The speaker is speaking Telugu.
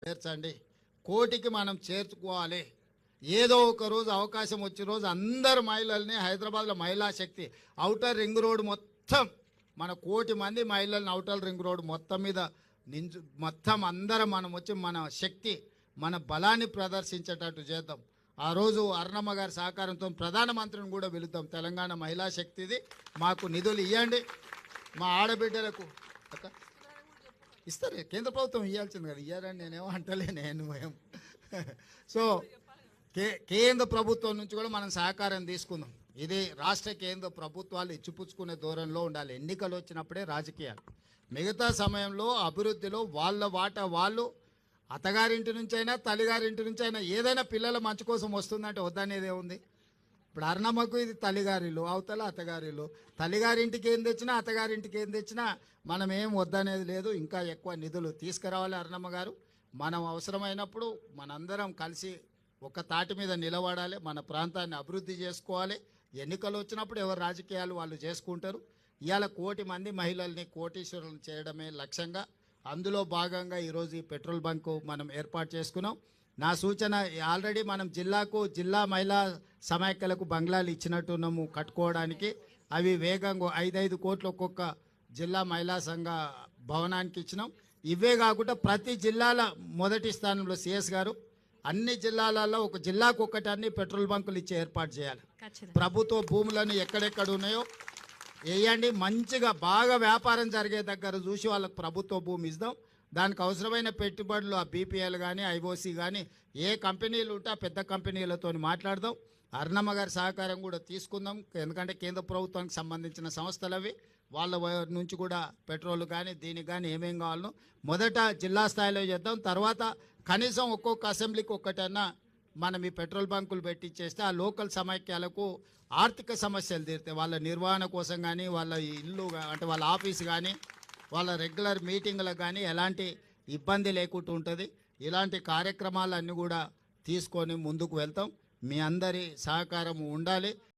చేర్చండి, కోటికి మనం చేర్చుకోవాలి. ఏదో ఒక రోజు అవకాశం వచ్చే రోజు అందరు మహిళల్ని హైదరాబాద్లో మహిళా శక్తి ఔటర్ రింగ్ రోడ్ మొత్తం మన 1,00,00,000 మంది మహిళల్ని ఔటర్ రింగ్ రోడ్ మొత్తం మీద మొత్తం అందరం మనం వచ్చి మన శక్తి మన బలాన్ని ప్రదర్శించేటట్టు చేద్దాం. ఆ రోజు అరుణమ్మ గారి సహకారంతో ప్రధానమంత్రిని కూడా వెళుతాం. తెలంగాణ మహిళా శక్తిది మాకు నిధులు ఇవ్వండి, మా ఆడబిడ్డలకు ఇస్తారు. కేంద్ర ప్రభుత్వం ఇవ్వాల్సింది కదా, ఇయ్యారని నేనేమో అంటలే. నేను సో కేంద్ర ప్రభుత్వం నుంచి కూడా మనం సహకారం తీసుకుందాం. ఇది రాష్ట్ర కేంద్ర ప్రభుత్వాలు ఇచ్చిపుచ్చుకునే ధోరణిలో ఉండాలి. ఎన్నికలు వచ్చినప్పుడే రాజకీయాలు, మిగతా సమయంలో అభివృద్ధిలో వాళ్ళ వాటా వాళ్ళు అత్తగారింటి నుంచి అయినా తల్లిగారింటి నుంచి అయినా ఏదైనా పిల్లల మంచి కోసం వస్తుందంటే వద్దనేదే ఉంది. ఇప్పుడు అరుణమ్మకు ఇది తల్లిగారిలు, అవతల అత్తగారిలు. తల్లిగారింటికి ఏం తెచ్చినా అత్తగారింటికి ఏం తెచ్చినా మనం ఏం వద్దనేది లేదు. ఇంకా ఎక్కువ నిధులు తీసుకురావాలి అరుణమ్మ గారు. మనం అవసరమైనప్పుడు మనందరం కలిసి ఒక తాటి మీద నిలబడాలి, మన ప్రాంతాన్ని అభివృద్ధి చేసుకోవాలి. ఎన్నికలు వచ్చినప్పుడు ఎవరు రాజకీయాలు వాళ్ళు చేసుకుంటారు. ఇవాళ 1,00,00,000 మంది మహిళల్ని కోటీశ్వరులను చేయడమే లక్ష్యంగా, అందులో భాగంగా ఈరోజు ఈ పెట్రోల్ బంకు మనం ఏర్పాటు చేసుకున్నాం. నా సూచన, ఆల్రెడీ మనం జిల్లా మహిళా సమాఖ్యలకు బంగ్లాలు ఇచ్చినట్టున్నాము కట్టుకోవడానికి. అవి వేగంగా 5-5 కోట్లు ఒక్కొక్క జిల్లా మహిళా సంఘ భవనానికి ఇచ్చినాం. ఇవే కాకుండా ప్రతి జిల్లాల మొదటి స్థానంలో సిఎస్ గారు అన్ని జిల్లాలలో ఒక జిల్లాకు ఒకటి అన్ని పెట్రోల్ బంకులు ఇచ్చి ఏర్పాటు చేయాలి. ప్రభుత్వ భూములను ఎక్కడెక్కడ ఉన్నాయో వేయండి. మంచిగా బాగా వ్యాపారం జరిగే దగ్గర చూసి వాళ్ళకు ప్రభుత్వ భూమి ఇద్దాం. దానికి అవసరమైన పెట్టుబడులు ఆ బీపీఎల్ కానీ ఐఓసీ కానీ ఏ కంపెనీలు ఉంటే ఆ పెద్ద కంపెనీలతో మాట్లాడదాం. అరుణమ్మ గారి సహకారం కూడా తీసుకుందాం. ఎందుకంటే కేంద్ర ప్రభుత్వానికి సంబంధించిన సంస్థలు అవి, వాళ్ళ నుంచి కూడా పెట్రోల్ కానీ దీనికి కానీ ఏమేం కావాలనో మొదట జిల్లా స్థాయిలో చేద్దాం. తర్వాత కనీసం ఒక్కొక్క అసెంబ్లీకి ఒక్కటన్నా మనం ఈ పెట్రోల్ బంకులు పెట్టించేస్తే ఆ లోకల్ సమైక్యాలకు ఆర్థిక సమస్యలు తీరుతాయి. వాళ్ళ నిర్వహణ కోసం కానీ, వాళ్ళ ఇల్లు అంటే వాళ్ళ ఆఫీస్ కానీ, వాళ్ళ రెగ్యులర్ మీటింగ్లకు కానీ ఎలాంటి ఇబ్బంది లేకుండా ఉంటుంది. ఇలాంటి కార్యక్రమాలన్నీ కూడా తీసుకొని ముందుకు వెళ్తాం. మీ అందరి సహకారం ఉండాలి.